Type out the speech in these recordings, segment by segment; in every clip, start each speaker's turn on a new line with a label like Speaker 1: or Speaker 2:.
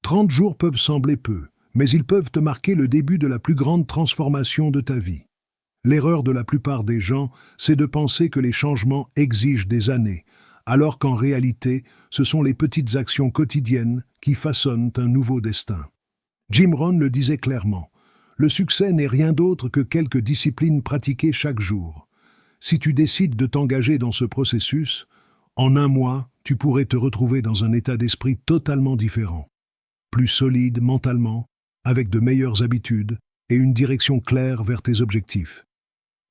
Speaker 1: 30 jours peuvent sembler peu, mais ils peuvent te marquer le début de la plus grande transformation de ta vie. L'erreur de la plupart des gens, c'est de penser que les changements exigent des années, alors qu'en réalité, ce sont les petites actions quotidiennes qui façonnent un nouveau destin. Jim Rohn le disait clairement, le succès n'est rien d'autre que quelques disciplines pratiquées chaque jour. Si tu décides de t'engager dans ce processus, en un mois, tu pourrais te retrouver dans un état d'esprit totalement différent, plus solide mentalement, avec de meilleures habitudes et une direction claire vers tes objectifs.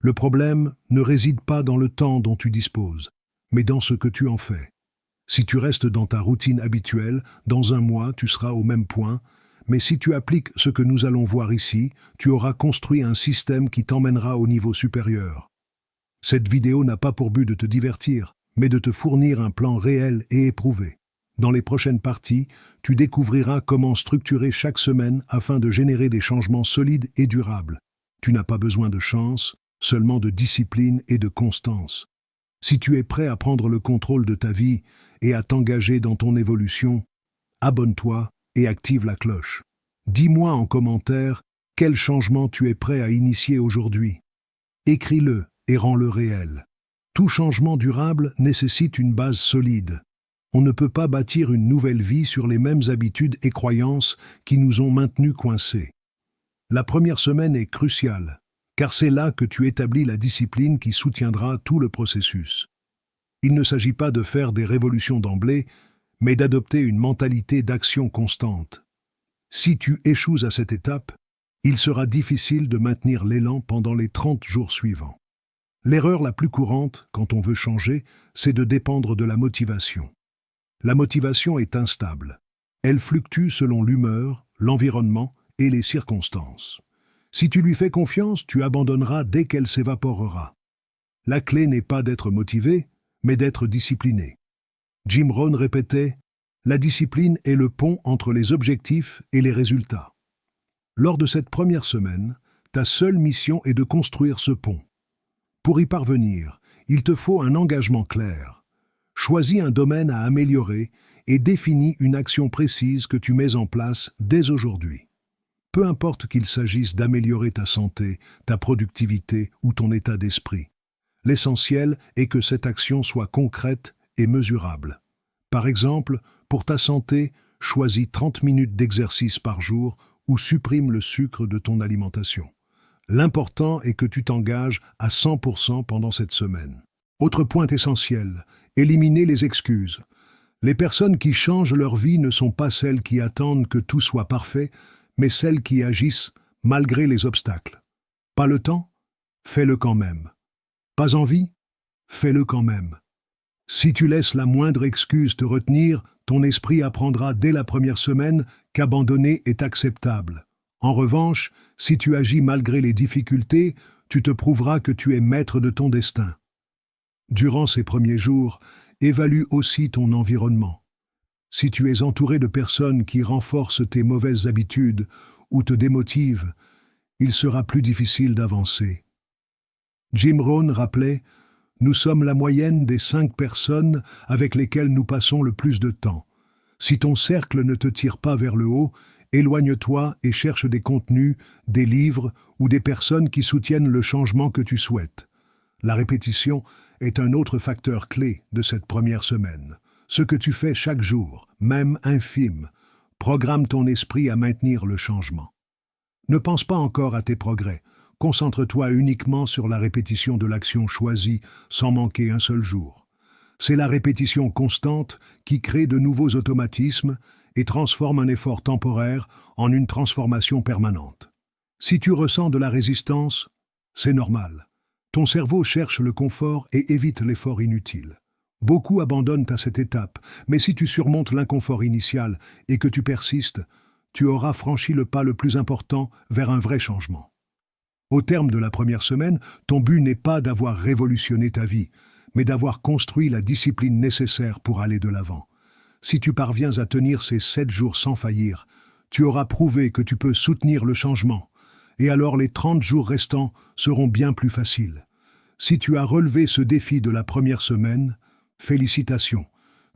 Speaker 1: Le problème ne réside pas dans le temps dont tu disposes, mais dans ce que tu en fais. Si tu restes dans ta routine habituelle, dans un mois, tu seras au même point, mais si tu appliques ce que nous allons voir ici, tu auras construit un système qui t'emmènera au niveau supérieur. Cette vidéo n'a pas pour but de te divertir, mais de te fournir un plan réel et éprouvé. Dans les prochaines parties, tu découvriras comment structurer chaque semaine afin de générer des changements solides et durables. Tu n'as pas besoin de chance, seulement de discipline et de constance. Si tu es prêt à prendre le contrôle de ta vie et à t'engager dans ton évolution, abonne-toi et active la cloche. Dis-moi en commentaire quel changement tu es prêt à initier aujourd'hui. Écris-le et rends-le réel. Tout changement durable nécessite une base solide. On ne peut pas bâtir une nouvelle vie sur les mêmes habitudes et croyances qui nous ont maintenus coincés. La première semaine est cruciale, car c'est là que tu établis la discipline qui soutiendra tout le processus. Il ne s'agit pas de faire des révolutions d'emblée, mais d'adopter une mentalité d'action constante. Si tu échoues à cette étape, il sera difficile de maintenir l'élan pendant les 30 jours suivants. L'erreur la plus courante, quand on veut changer, c'est de dépendre de la motivation. La motivation est instable. Elle fluctue selon l'humeur, l'environnement et les circonstances. Si tu lui fais confiance, tu abandonneras dès qu'elle s'évaporera. La clé n'est pas d'être motivé, mais d'être discipliné. Jim Rohn répétait « La discipline est le pont entre les objectifs et les résultats ». Lors de cette première semaine, ta seule mission est de construire ce pont. Pour y parvenir, il te faut un engagement clair. Choisis un domaine à améliorer et définis une action précise que tu mets en place dès aujourd'hui. Peu importe qu'il s'agisse d'améliorer ta santé, ta productivité ou ton état d'esprit. L'essentiel est que cette action soit concrète et mesurable. Par exemple, pour ta santé, choisis 30 minutes d'exercice par jour ou supprime le sucre de ton alimentation. L'important est que tu t'engages à 100% pendant cette semaine. Autre point essentiel, éliminer les excuses. Les personnes qui changent leur vie ne sont pas celles qui attendent que tout soit parfait, mais celles qui agissent malgré les obstacles. Pas le temps? Fais-le quand même. Pas envie? Fais-le quand même. Si tu laisses la moindre excuse te retenir, ton esprit apprendra dès la première semaine qu'abandonner est acceptable. En revanche, si tu agis malgré les difficultés, tu te prouveras que tu es maître de ton destin. Durant ces premiers jours, évalue aussi ton environnement. Si tu es entouré de personnes qui renforcent tes mauvaises habitudes ou te démotivent, il sera plus difficile d'avancer. Jim Rohn rappelait « Nous sommes la moyenne des 5 personnes avec lesquelles nous passons le plus de temps. Si ton cercle ne te tire pas vers le haut, éloigne-toi et cherche des contenus, des livres ou des personnes qui soutiennent le changement que tu souhaites. » La répétition est un autre facteur clé de cette première semaine. Ce que tu fais chaque jour, même infime, programme ton esprit à maintenir le changement. Ne pense pas encore à tes progrès. Concentre-toi uniquement sur la répétition de l'action choisie sans manquer un seul jour. C'est la répétition constante qui crée de nouveaux automatismes et transforme un effort temporaire en une transformation permanente. Si tu ressens de la résistance, c'est normal. Ton cerveau cherche le confort et évite l'effort inutile. Beaucoup abandonnent à cette étape, mais si tu surmontes l'inconfort initial et que tu persistes, tu auras franchi le pas le plus important vers un vrai changement. Au terme de la première semaine, ton but n'est pas d'avoir révolutionné ta vie, mais d'avoir construit la discipline nécessaire pour aller de l'avant. Si tu parviens à tenir ces 7 jours sans faillir, tu auras prouvé que tu peux soutenir le changement, et alors les 30 jours restants seront bien plus faciles. Si tu as relevé ce défi de la première semaine, félicitations,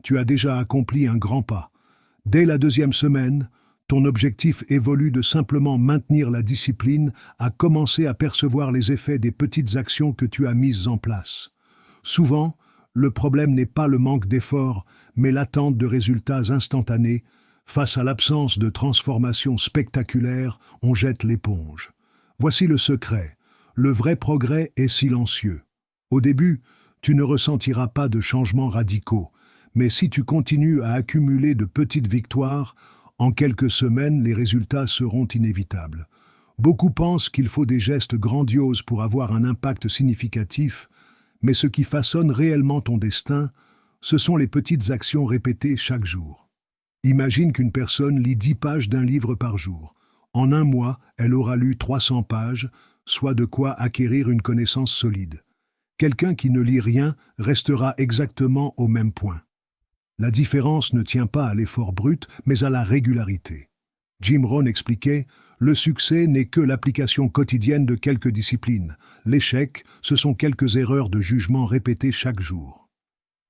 Speaker 1: tu as déjà accompli un grand pas. Dès la deuxième semaine, Ton objectif évolue de simplement maintenir la discipline à commencer à percevoir les effets des petites actions que tu as mises en place. Souvent, le problème n'est pas le manque d'efforts, mais l'attente de résultats instantanés. Face à l'absence de transformation spectaculaire, on jette l'éponge. Voici le secret. Le vrai progrès est silencieux. Au début, tu ne ressentiras pas de changements radicaux, mais si tu continues à accumuler de petites victoires, en quelques semaines, les résultats seront inévitables. Beaucoup pensent qu'il faut des gestes grandioses pour avoir un impact significatif, mais ce qui façonne réellement ton destin, ce sont les petites actions répétées chaque jour. Imagine qu'une personne lit 10 pages d'un livre par jour. En un mois, elle aura lu 300 pages, soit de quoi acquérir une connaissance solide. Quelqu'un qui ne lit rien restera exactement au même point. La différence ne tient pas à l'effort brut, mais à la régularité. Jim Rohn expliquait « Le succès n'est que l'application quotidienne de quelques disciplines. L'échec, ce sont quelques erreurs de jugement répétées chaque jour. »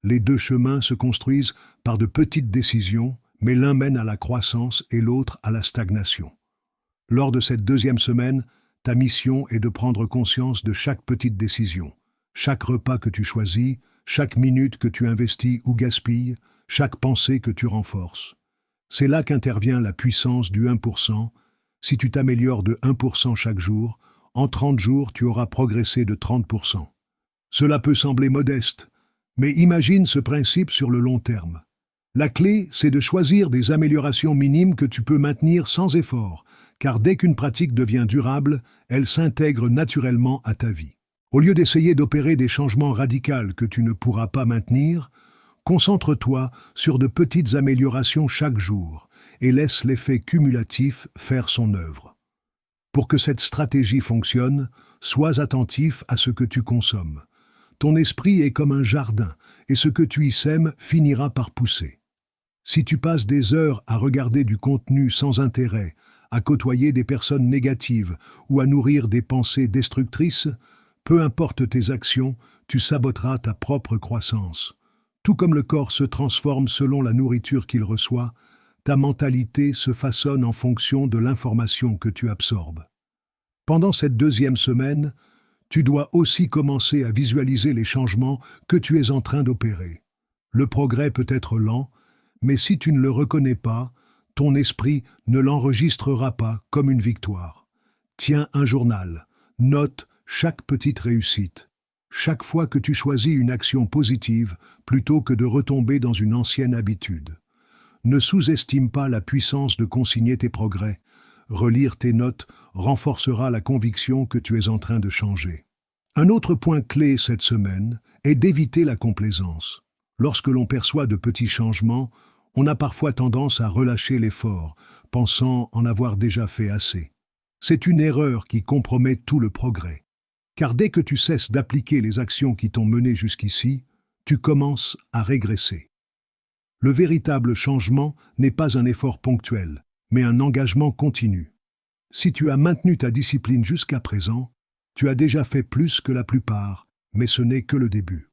Speaker 1: Les deux chemins se construisent par de petites décisions, mais l'un mène à la croissance et l'autre à la stagnation. Lors de cette deuxième semaine, ta mission est de prendre conscience de chaque petite décision, chaque repas que tu choisis, chaque minute que tu investis ou gaspilles, chaque pensée que tu renforces. C'est là qu'intervient la puissance du 1%. Si tu t'améliores de 1% chaque jour, en 30 jours, tu auras progressé de 30%. Cela peut sembler modeste, mais imagine ce principe sur le long terme. La clé, c'est de choisir des améliorations minimes que tu peux maintenir sans effort, car dès qu'une pratique devient durable, elle s'intègre naturellement à ta vie. Au lieu d'essayer d'opérer des changements radicaux que tu ne pourras pas maintenir, concentre-toi sur de petites améliorations chaque jour et laisse l'effet cumulatif faire son œuvre. Pour que cette stratégie fonctionne, sois attentif à ce que tu consommes. Ton esprit est comme un jardin et ce que tu y sèmes finira par pousser. Si tu passes des heures à regarder du contenu sans intérêt, à côtoyer des personnes négatives ou à nourrir des pensées destructrices, peu importe tes actions, tu saboteras ta propre croissance. Tout comme le corps se transforme selon la nourriture qu'il reçoit, ta mentalité se façonne en fonction de l'information que tu absorbes. Pendant cette deuxième semaine, tu dois aussi commencer à visualiser les changements que tu es en train d'opérer. Le progrès peut être lent, mais si tu ne le reconnais pas, ton esprit ne l'enregistrera pas comme une victoire. Tiens un journal, note chaque petite réussite. Chaque fois que tu choisis une action positive plutôt que de retomber dans une ancienne habitude. Ne sous-estime pas la puissance de consigner tes progrès. Relire tes notes renforcera la conviction que tu es en train de changer. Un autre point clé cette semaine est d'éviter la complaisance. Lorsque l'on perçoit de petits changements, on a parfois tendance à relâcher l'effort, pensant en avoir déjà fait assez. C'est une erreur qui compromet tout le progrès. Car dès que tu cesses d'appliquer les actions qui t'ont mené jusqu'ici, tu commences à régresser. Le véritable changement n'est pas un effort ponctuel, mais un engagement continu. Si tu as maintenu ta discipline jusqu'à présent, tu as déjà fait plus que la plupart, mais ce n'est que le début.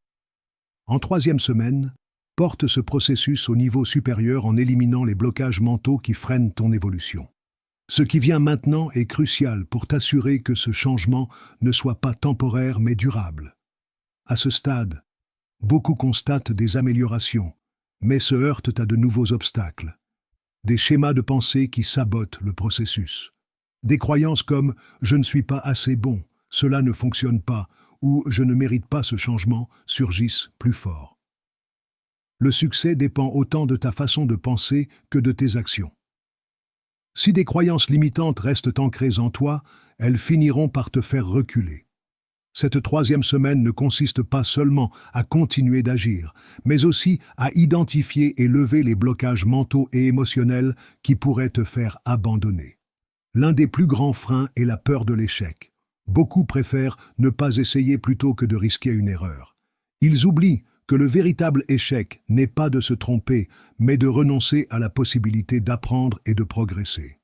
Speaker 1: En troisième semaine, porte ce processus au niveau supérieur en éliminant les blocages mentaux qui freinent ton évolution. Ce qui vient maintenant est crucial pour t'assurer que ce changement ne soit pas temporaire mais durable. À ce stade, beaucoup constatent des améliorations, mais se heurtent à de nouveaux obstacles. Des schémas de pensée qui sabotent le processus. Des croyances comme « je ne suis pas assez bon »,« cela ne fonctionne pas » ou « je ne mérite pas ce changement » surgissent plus fort. Le succès dépend autant de ta façon de penser que de tes actions. Si des croyances limitantes restent ancrées en toi, elles finiront par te faire reculer. Cette troisième semaine ne consiste pas seulement à continuer d'agir, mais aussi à identifier et lever les blocages mentaux et émotionnels qui pourraient te faire abandonner. L'un des plus grands freins est la peur de l'échec. Beaucoup préfèrent ne pas essayer plutôt que de risquer une erreur. Ils oublient que le véritable échec n'est pas de se tromper, mais de renoncer à la possibilité d'apprendre et de progresser.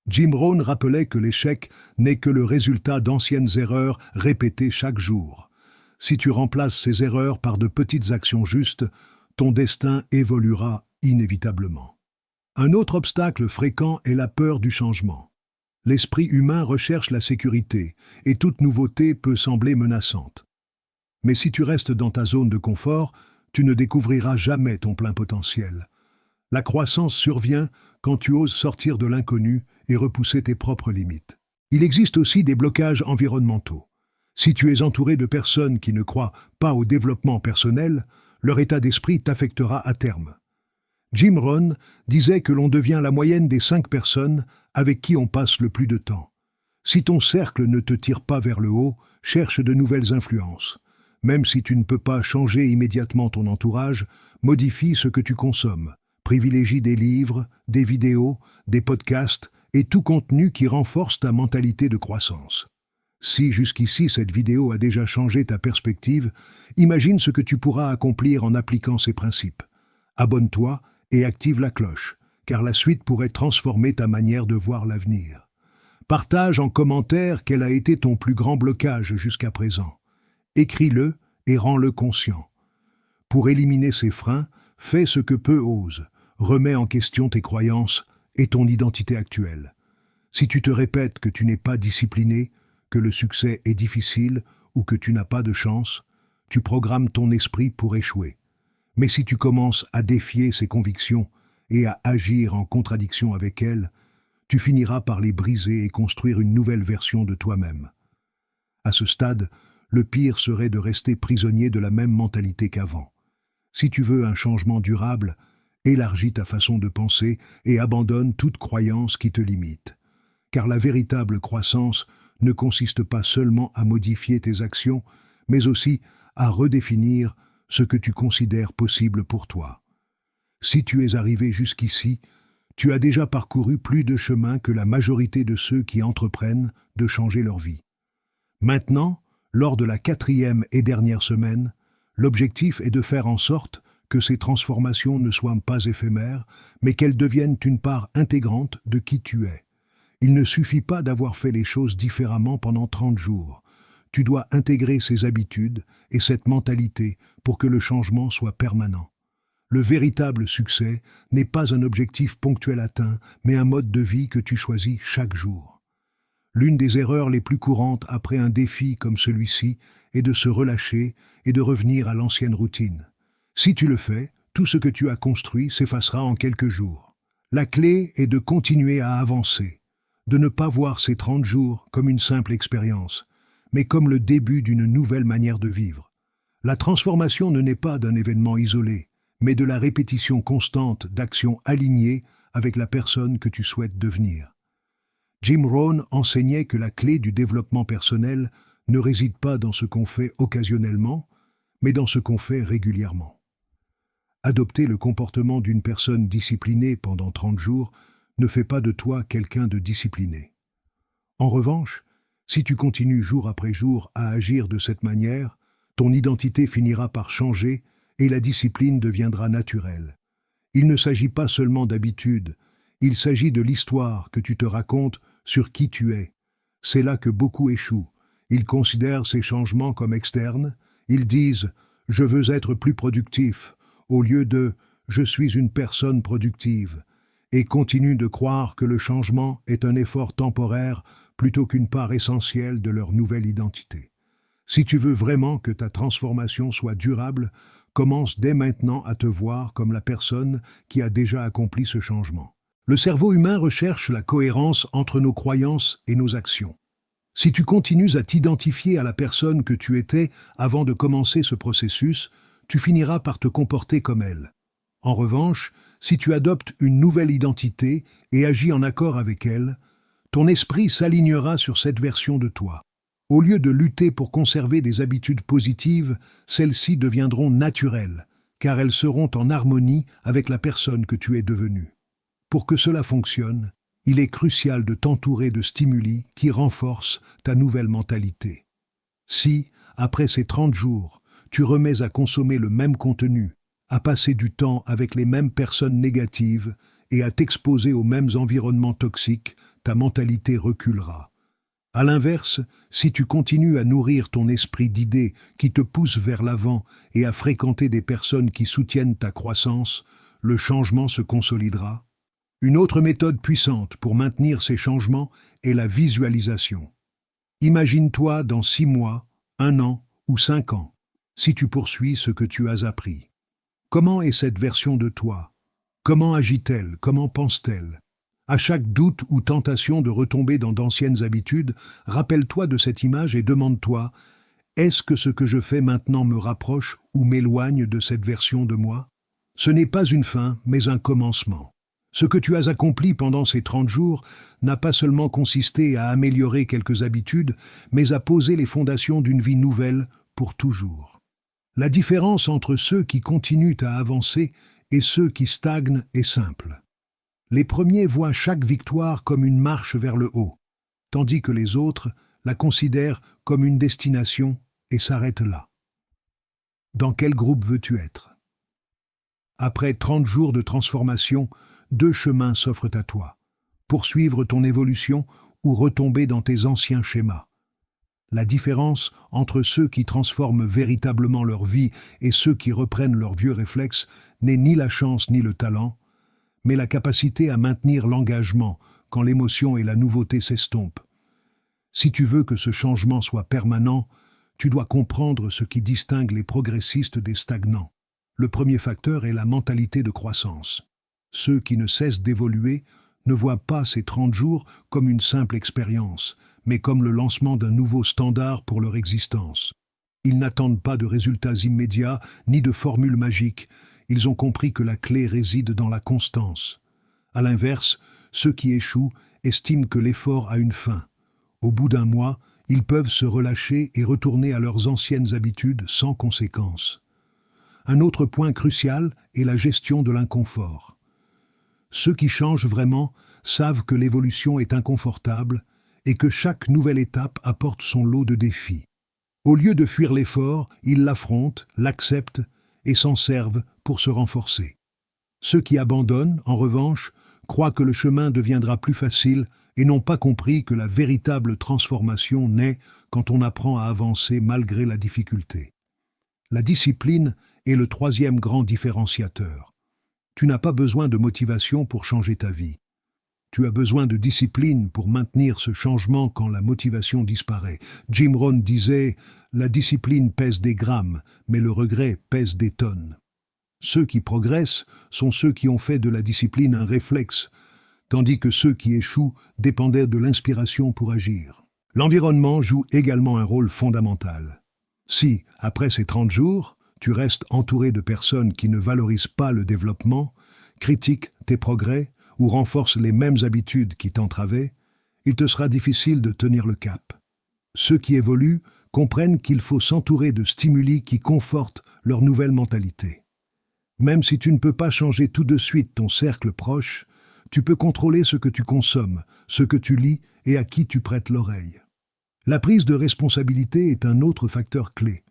Speaker 1: Jim Rohn rappelait que l'échec n'est que le résultat d'anciennes erreurs répétées chaque jour. Si tu remplaces ces erreurs par de petites actions justes, ton destin évoluera inévitablement. Un autre obstacle fréquent est la peur du changement. L'esprit humain recherche la sécurité, et toute nouveauté peut sembler menaçante. Mais si tu restes dans ta zone de confort, tu ne découvriras jamais ton plein potentiel. La croissance survient quand tu oses sortir de l'inconnu et repousser tes propres limites. Il existe aussi des blocages environnementaux. Si tu es entouré de personnes qui ne croient pas au développement personnel, leur état d'esprit t'affectera à terme. Jim Rohn disait que l'on devient la moyenne des 5 personnes avec qui on passe le plus de temps. Si ton cercle ne te tire pas vers le haut, cherche de nouvelles influences. Même si tu ne peux pas changer immédiatement ton entourage, modifie ce que tu consommes. Privilégie des livres, des vidéos, des podcasts et tout contenu qui renforce ta mentalité de croissance. Si jusqu'ici cette vidéo a déjà changé ta perspective, imagine ce que tu pourras accomplir en appliquant ces principes. Abonne-toi et active la cloche, car la suite pourrait transformer ta manière de voir l'avenir. Partage en commentaire quel a été ton plus grand blocage jusqu'à présent. Écris-le et rends-le conscient. Pour éliminer ces freins, fais ce que peu osent. Remets en question tes croyances et ton identité actuelle. Si tu te répètes que tu n'es pas discipliné, que le succès est difficile ou que tu n'as pas de chance, tu programmes ton esprit pour échouer. Mais si tu commences à défier ces convictions et à agir en contradiction avec elles, tu finiras par les briser et construire une nouvelle version de toi-même. À ce stade, le pire serait de rester prisonnier de la même mentalité qu'avant. Si tu veux un changement durable, élargis ta façon de penser et abandonne toute croyance qui te limite. Car la véritable croissance ne consiste pas seulement à modifier tes actions, mais aussi à redéfinir ce que tu considères possible pour toi. Si tu es arrivé jusqu'ici, tu as déjà parcouru plus de chemin que la majorité de ceux qui entreprennent de changer leur vie. Maintenant, lors de la 4e et dernière semaine, l'objectif est de faire en sorte que ces transformations ne soient pas éphémères, mais qu'elles deviennent une part intégrante de qui tu es. Il ne suffit pas d'avoir fait les choses différemment pendant 30 jours. Tu dois intégrer ces habitudes et cette mentalité pour que le changement soit permanent. Le véritable succès n'est pas un objectif ponctuel atteint, mais un mode de vie que tu choisis chaque jour. L'une des erreurs les plus courantes après un défi comme celui-ci est de se relâcher et de revenir à l'ancienne routine. Si tu le fais, tout ce que tu as construit s'effacera en quelques jours. La clé est de continuer à avancer, de ne pas voir ces 30 jours comme une simple expérience, mais comme le début d'une nouvelle manière de vivre. La transformation ne naît pas d'un événement isolé, mais de la répétition constante d'actions alignées avec la personne que tu souhaites devenir. Jim Rohn enseignait que la clé du développement personnel ne réside pas dans ce qu'on fait occasionnellement, mais dans ce qu'on fait régulièrement. Adopter le comportement d'une personne disciplinée pendant 30 jours ne fait pas de toi quelqu'un de discipliné. En revanche, si tu continues jour après jour à agir de cette manière, ton identité finira par changer et la discipline deviendra naturelle. Il ne s'agit pas seulement d'habitude, il s'agit de l'histoire que tu te racontes sur qui tu es. C'est là que beaucoup échouent. Ils considèrent ces changements comme externes. Ils disent « je veux être plus productif » au lieu de « je suis une personne productive » et continuent de croire que le changement est un effort temporaire plutôt qu'une part essentielle de leur nouvelle identité. Si tu veux vraiment que ta transformation soit durable, commence dès maintenant à te voir comme la personne qui a déjà accompli ce changement. Le cerveau humain recherche la cohérence entre nos croyances et nos actions. Si tu continues à t'identifier à la personne que tu étais avant de commencer ce processus, tu finiras par te comporter comme elle. En revanche, si tu adoptes une nouvelle identité et agis en accord avec elle, ton esprit s'alignera sur cette version de toi. Au lieu de lutter pour conserver des habitudes positives, celles-ci deviendront naturelles, car elles seront en harmonie avec la personne que tu es devenue. Pour que cela fonctionne, il est crucial de t'entourer de stimuli qui renforcent ta nouvelle mentalité. Si, après ces 30 jours, tu remets à consommer le même contenu, à passer du temps avec les mêmes personnes négatives et à t'exposer aux mêmes environnements toxiques, ta mentalité reculera. À l'inverse, si tu continues à nourrir ton esprit d'idées qui te poussent vers l'avant et à fréquenter des personnes qui soutiennent ta croissance, le changement se consolidera. Une autre méthode puissante pour maintenir ces changements est la visualisation. Imagine-toi dans 6 mois, 1 an ou 5 ans, si tu poursuis ce que tu as appris. Comment est cette version de toi? Comment agit-elle? Comment pense-t-elle? À chaque doute ou tentation de retomber dans d'anciennes habitudes, rappelle-toi de cette image et demande-toi: est-ce que ce que je fais maintenant me rapproche ou m'éloigne de cette version de moi? Ce n'est pas une fin, mais un commencement. Ce que tu as accompli pendant ces 30 jours n'a pas seulement consisté à améliorer quelques habitudes, mais à poser les fondations d'une vie nouvelle pour toujours. La différence entre ceux qui continuent à avancer et ceux qui stagnent est simple. Les premiers voient chaque victoire comme une marche vers le haut, tandis que les autres la considèrent comme une destination et s'arrêtent là. Dans quel groupe veux-tu être? Après 30 jours de transformation, 2 chemins s'offrent à toi: poursuivre ton évolution ou retomber dans tes anciens schémas. La différence entre ceux qui transforment véritablement leur vie et ceux qui reprennent leurs vieux réflexes n'est ni la chance ni le talent, mais la capacité à maintenir l'engagement quand l'émotion et la nouveauté s'estompent. Si tu veux que ce changement soit permanent, tu dois comprendre ce qui distingue les progressistes des stagnants. Le premier facteur est la mentalité de croissance. Ceux qui ne cessent d'évoluer ne voient pas ces 30 jours comme une simple expérience, mais comme le lancement d'un nouveau standard pour leur existence. Ils n'attendent pas de résultats immédiats ni de formules magiques. Ils ont compris que la clé réside dans la constance. À l'inverse, ceux qui échouent estiment que l'effort a une fin. Au bout d'un mois, ils peuvent se relâcher et retourner à leurs anciennes habitudes sans conséquence. Un autre point crucial est la gestion de l'inconfort. Ceux qui changent vraiment savent que l'évolution est inconfortable et que chaque nouvelle étape apporte son lot de défis. Au lieu de fuir l'effort, ils l'affrontent, l'acceptent et s'en servent pour se renforcer. Ceux qui abandonnent, en revanche, croient que le chemin deviendra plus facile et n'ont pas compris que la véritable transformation naît quand on apprend à avancer malgré la difficulté. La discipline est le troisième grand différenciateur. Tu n'as pas besoin de motivation pour changer ta vie. Tu as besoin de discipline pour maintenir ce changement quand la motivation disparaît. Jim Rohn disait « La discipline pèse des grammes, mais le regret pèse des tonnes ». Ceux qui progressent sont ceux qui ont fait de la discipline un réflexe, tandis que ceux qui échouent dépendaient de l'inspiration pour agir. L'environnement joue également un rôle fondamental. Si, après ces 30 jours, tu restes entouré de personnes qui ne valorisent pas le développement, critiquent tes progrès ou renforcent les mêmes habitudes qui t'entravaient, il te sera difficile de tenir le cap. Ceux qui évoluent comprennent qu'il faut s'entourer de stimuli qui confortent leur nouvelle mentalité. Même si tu ne peux pas changer tout de suite ton cercle proche, tu peux contrôler ce que tu consommes, ce que tu lis et à qui tu prêtes l'oreille. La prise de responsabilité est un autre facteur clé.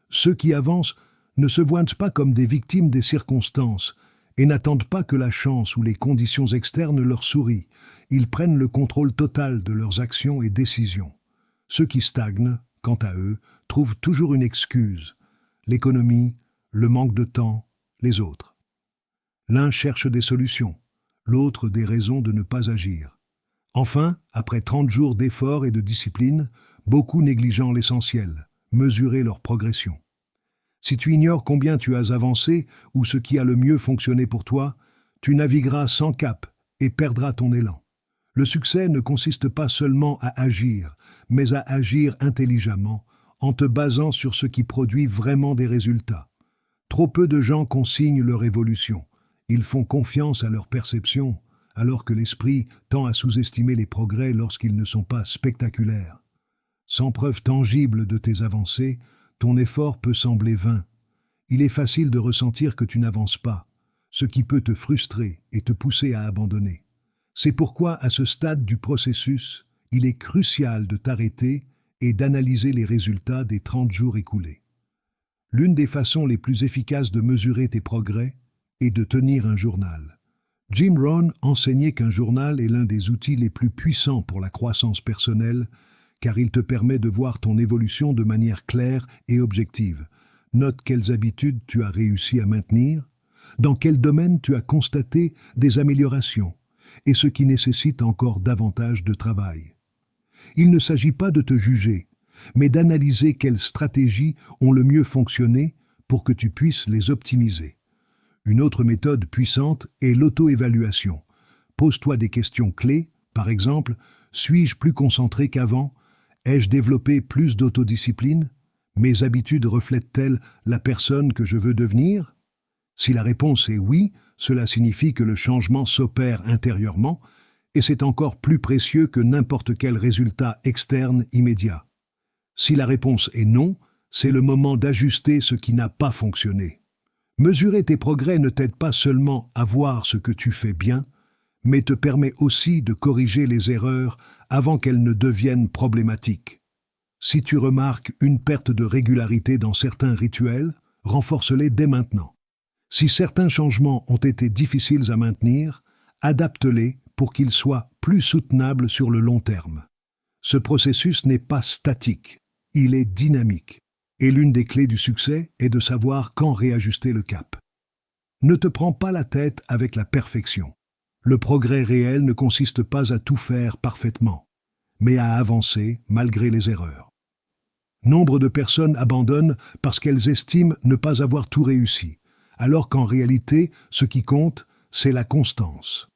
Speaker 1: Ceux qui avancent ne se voient pas comme des victimes des circonstances et n'attendent pas que la chance ou les conditions externes leur sourient. Ils prennent le contrôle total de leurs actions et décisions. Ceux qui stagnent, quant à eux, trouvent toujours une excuse: l'économie, le manque de temps, les autres. L'un cherche des solutions, l'autre des raisons de ne pas agir. Enfin, après 30 jours d'efforts et de discipline, beaucoup négligeant l'essentiel, mesurer leur progression. Si tu ignores combien tu as avancé ou ce qui a le mieux fonctionné pour toi, tu navigueras sans cap et perdras ton élan. Le succès ne consiste pas seulement à agir, mais à agir intelligemment, en te basant sur ce qui produit vraiment des résultats. Trop peu de gens consignent leur évolution. Ils font confiance à leur perception, alors que l'esprit tend à sous-estimer les progrès lorsqu'ils ne sont pas spectaculaires. Sans preuve tangible de tes avancées, ton effort peut sembler vain. Il est facile de ressentir que tu n'avances pas, ce qui peut te frustrer et te pousser à abandonner. C'est pourquoi, à ce stade du processus, il est crucial de t'arrêter et d'analyser les résultats des 30 jours écoulés. L'une des façons les plus efficaces de mesurer tes progrès est de tenir un journal. Jim Rohn enseignait qu'un journal est l'un des outils les plus puissants pour la croissance personnelle, car il te permet de voir ton évolution de manière claire et objective. Note quelles habitudes tu as réussi à maintenir, dans quel domaine tu as constaté des améliorations, et ce qui nécessite encore davantage de travail. Il ne s'agit pas de te juger, mais d'analyser quelles stratégies ont le mieux fonctionné pour que tu puisses les optimiser. Une autre méthode puissante est l'auto-évaluation. Pose-toi des questions clés, par exemple, suis-je plus concentré qu'avant? Ai-je développé plus d'autodiscipline? Mes habitudes reflètent-elles la personne que je veux devenir? Si la réponse est oui, cela signifie que le changement s'opère intérieurement, et c'est encore plus précieux que n'importe quel résultat externe immédiat. Si la réponse est non, c'est le moment d'ajuster ce qui n'a pas fonctionné. Mesurer tes progrès ne t'aide pas seulement à voir ce que tu fais bien, mais te permet aussi de corriger les erreurs avant qu'elles ne deviennent problématiques. Si tu remarques une perte de régularité dans certains rituels, renforce-les dès maintenant. Si certains changements ont été difficiles à maintenir, adapte-les pour qu'ils soient plus soutenables sur le long terme. Ce processus n'est pas statique, il est dynamique. Et l'une des clés du succès est de savoir quand réajuster le cap. Ne te prends pas la tête avec la perfection. Le progrès réel ne consiste pas à tout faire parfaitement, mais à avancer malgré les erreurs. Nombre de personnes abandonnent parce qu'elles estiment ne pas avoir tout réussi, alors qu'en réalité, ce qui compte, c'est la constance.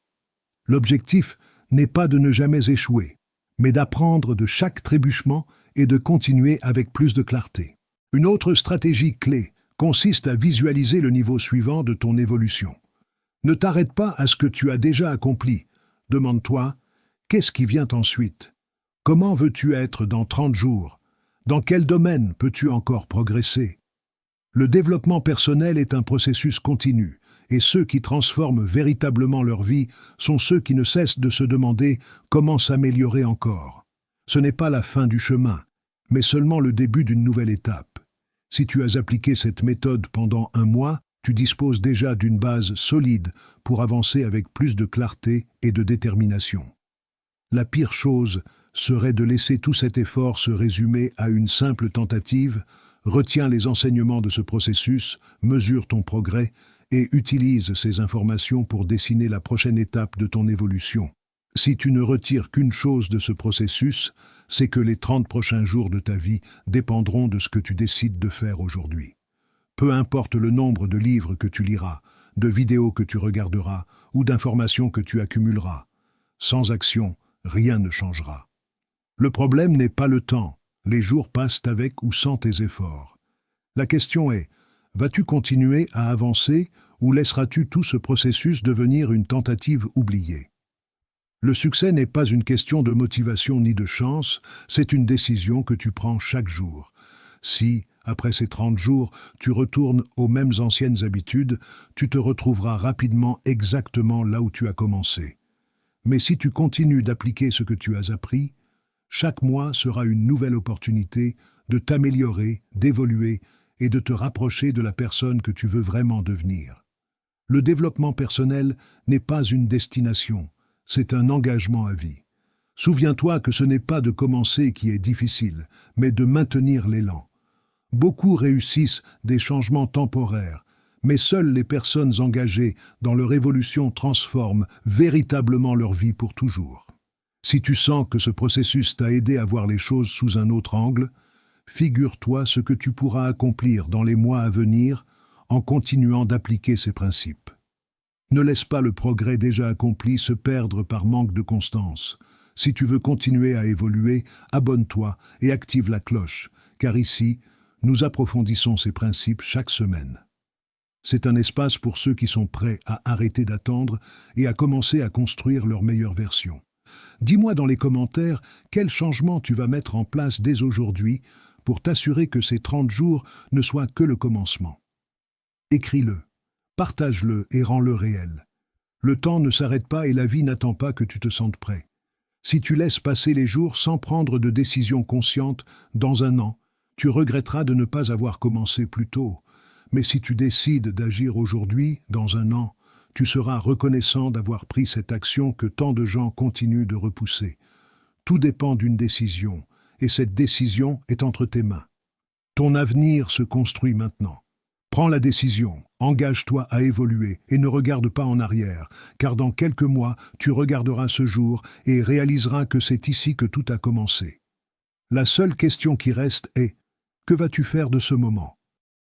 Speaker 1: L'objectif n'est pas de ne jamais échouer, mais d'apprendre de chaque trébuchement et de continuer avec plus de clarté. Une autre stratégie clé consiste à visualiser le niveau suivant de ton évolution. Ne t'arrête pas à ce que tu as déjà accompli. Demande-toi, qu'est-ce qui vient ensuite? Comment veux-tu être dans 30 jours? Dans quel domaine peux-tu encore progresser? Le développement personnel est un processus continu, et ceux qui transforment véritablement leur vie sont ceux qui ne cessent de se demander comment s'améliorer encore. Ce n'est pas la fin du chemin, mais seulement le début d'une nouvelle étape. Si tu as appliqué cette méthode pendant un mois, tu disposes déjà d'une base solide pour avancer avec plus de clarté et de détermination. La pire chose serait de laisser tout cet effort se résumer à une simple tentative. Retiens les enseignements de ce processus, mesure ton progrès et utilise ces informations pour dessiner la prochaine étape de ton évolution. Si tu ne retires qu'une chose de ce processus, c'est que les 30 prochains jours de ta vie dépendront de ce que tu décides de faire aujourd'hui. Peu importe le nombre de livres que tu liras, de vidéos que tu regarderas ou d'informations que tu accumuleras, sans action, rien ne changera. Le problème n'est pas le temps, les jours passent avec ou sans tes efforts. La question est, vas-tu continuer à avancer ou laisseras-tu tout ce processus devenir une tentative oubliée? Le succès n'est pas une question de motivation ni de chance, c'est une décision que tu prends chaque jour. Si, après ces 30 jours, tu retournes aux mêmes anciennes habitudes, tu te retrouveras rapidement exactement là où tu as commencé. Mais si tu continues d'appliquer ce que tu as appris, chaque mois sera une nouvelle opportunité de t'améliorer, d'évoluer et de te rapprocher de la personne que tu veux vraiment devenir. Le développement personnel n'est pas une destination, c'est un engagement à vie. Souviens-toi que ce n'est pas de commencer qui est difficile, mais de maintenir l'élan. Beaucoup réussissent des changements temporaires, mais seules les personnes engagées dans leur évolution transforment véritablement leur vie pour toujours. Si tu sens que ce processus t'a aidé à voir les choses sous un autre angle, figure-toi ce que tu pourras accomplir dans les mois à venir en continuant d'appliquer ces principes. Ne laisse pas le progrès déjà accompli se perdre par manque de constance. Si tu veux continuer à évoluer, abonne-toi et active la cloche, car ici, nous approfondissons ces principes chaque semaine. C'est un espace pour ceux qui sont prêts à arrêter d'attendre et à commencer à construire leur meilleure version. Dis-moi dans les commentaires quel changement tu vas mettre en place dès aujourd'hui pour t'assurer que ces 30 jours ne soient que le commencement. Écris-le, partage-le et rends-le réel. Le temps ne s'arrête pas et la vie n'attend pas que tu te sentes prêt. Si tu laisses passer les jours sans prendre de décision consciente, dans un an, tu regretteras de ne pas avoir commencé plus tôt. Mais si tu décides d'agir aujourd'hui, dans un an, tu seras reconnaissant d'avoir pris cette action que tant de gens continuent de repousser. Tout dépend d'une décision, et cette décision est entre tes mains. Ton avenir se construit maintenant. Prends la décision, Engage-toi à évoluer et ne regarde pas en arrière, car dans quelques mois, tu regarderas ce jour et réaliseras que c'est ici que tout a commencé. La seule question qui reste est: que vas-tu faire de ce moment ?